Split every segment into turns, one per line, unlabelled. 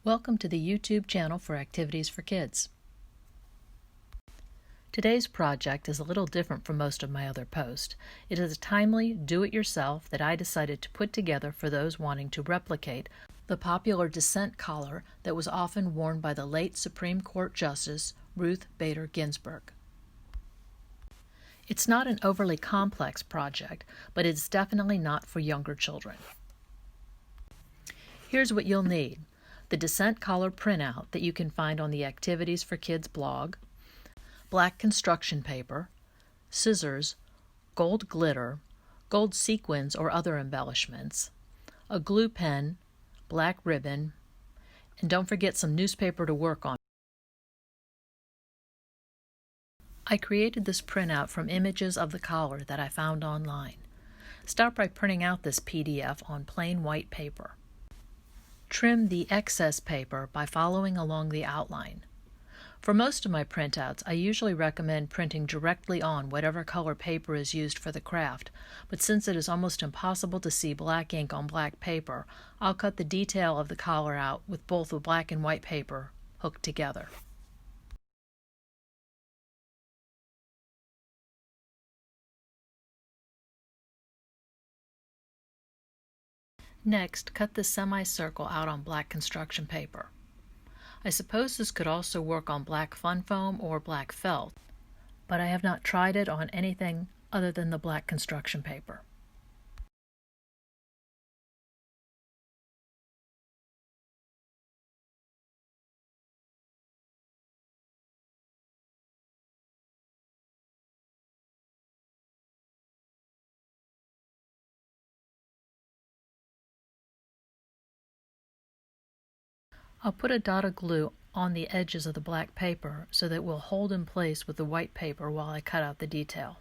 Welcome to the YouTube channel for Activities for Kids. Today's project is a little different from most of my other posts. It is a timely do-it-yourself that I decided to put together for those wanting to replicate the popular Dissent Collar that was often worn by the late Supreme Court Justice Ruth Bader Ginsburg. It's not an overly complex project, but it's definitely not for younger children. Here's what you'll need. The Dissent Collar printout that you can find on the Activities for Kids blog, black construction paper, scissors, gold glitter, gold sequins or other embellishments, a glue pen, black ribbon, and don't forget some newspaper to work on. I created this printout from images of the collar that I found online. Start by printing out this PDF on plain white paper. Trim the excess paper by following along the outline. For most of my printouts, I usually recommend printing directly on whatever color paper is used for the craft, but since it is almost impossible to see black ink on black paper, I'll cut the detail of the collar out with both the black and white paper hooked together. Next, cut the semicircle out on black construction paper. I suppose this could also work on black fun foam or black felt, but I have not tried it on anything other than the black construction paper. I'll put a dot of glue on the edges of the black paper so that it will hold in place with the white paper while I cut out the detail.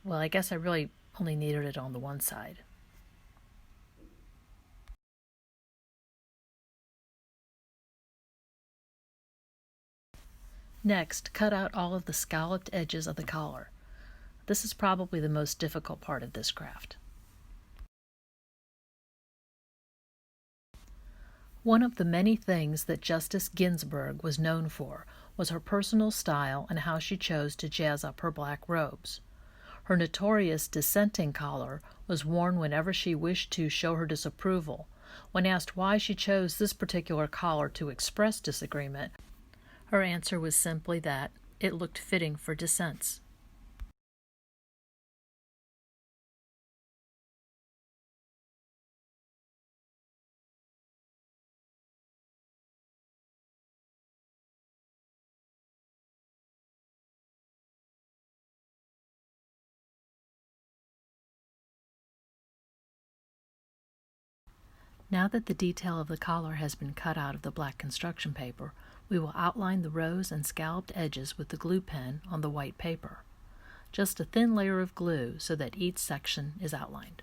Well, I guess I really only needed it on the one side. Next, cut out all of the scalloped edges of the collar. This is probably the most difficult part of this craft. One of the many things that Justice Ginsburg was known for was her personal style and how she chose to jazz up her black robes. Her notorious dissenting collar was worn whenever she wished to show her disapproval. When asked why she chose this particular collar to express disagreement, her answer was simply that it looked fitting for dissents. Now that the detail of the collar has been cut out of the black construction paper, we will outline the rows and scalloped edges with the glue pen on the white paper. Just a thin layer of glue so that each section is outlined.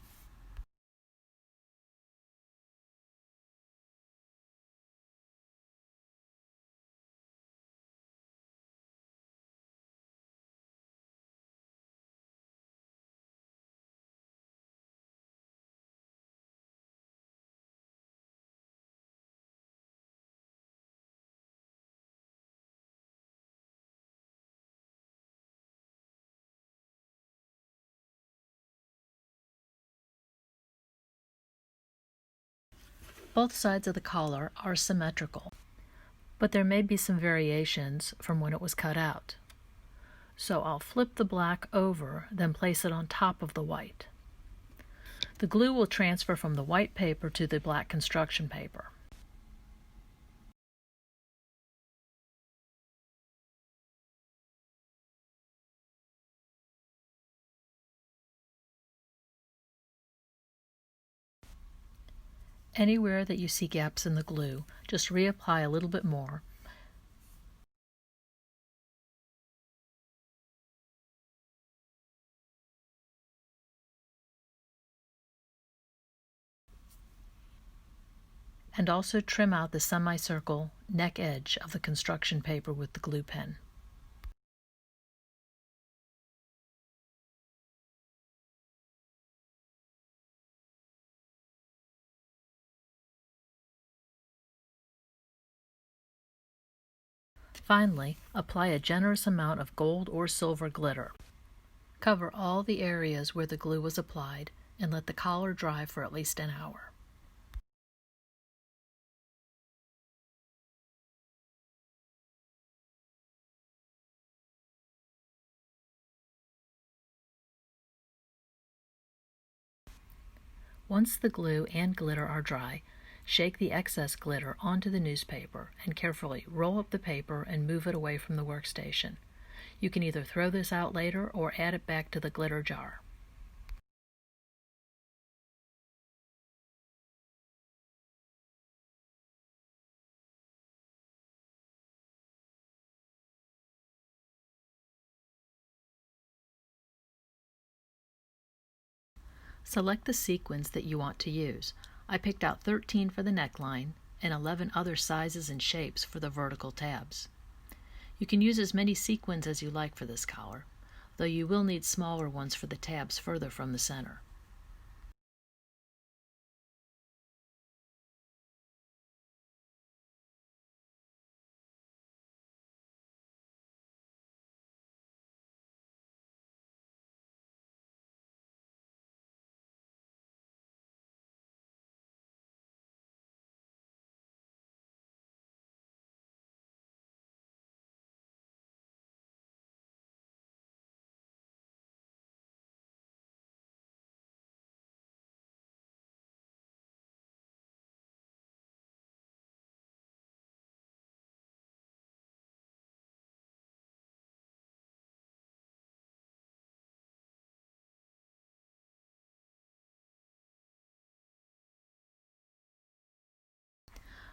Both sides of the collar are symmetrical, but there may be some variations from when it was cut out. So I'll flip the black over, then place it on top of the white. The glue will transfer from the white paper to the black construction paper. Anywhere that you see gaps in the glue, just reapply a little bit more. and also trim out the semicircle neck edge of the construction paper with the glue pen. Finally, apply a generous amount of gold or silver glitter. Cover all the areas where the glue was applied and let the collar dry for at least an hour. Once the glue and glitter are dry, shake the excess glitter onto the newspaper and carefully roll up the paper and move it away from the workstation. You can either throw this out later or add it back to the glitter jar. Select the sequins that you want to use. I picked out 13 for the neckline and 11 other sizes and shapes for the vertical tabs. You can use as many sequins as you like for this collar, though you will need smaller ones for the tabs further from the center.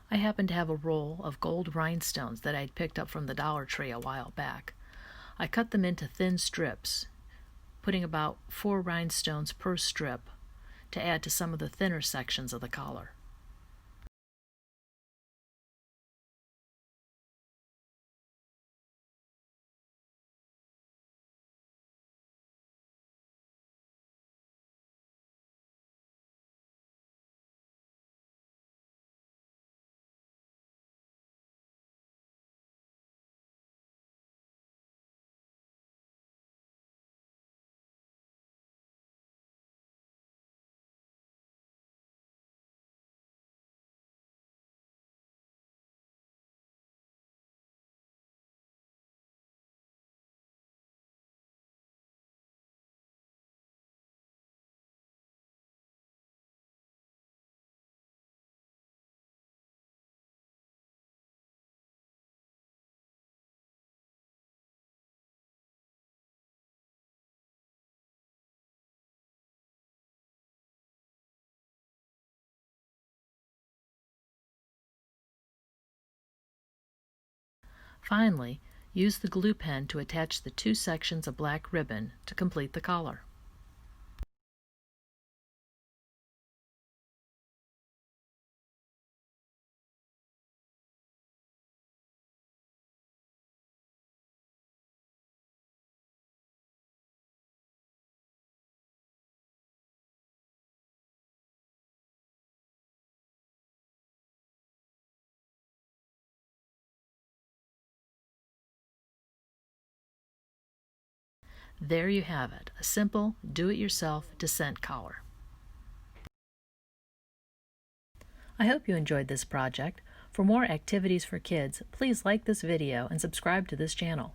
I happened to have a roll of gold rhinestones that I had picked up from the Dollar Tree a while back. I cut them into thin strips, putting about 4 rhinestones per strip to add to some of the thinner sections of the collar. Finally, use the glue pen to attach the 2 sections of black ribbon to complete the collar. There you have it, a simple, do-it-yourself Dissent collar. I hope you enjoyed this project. For more activities for kids, please like this video and subscribe to this channel.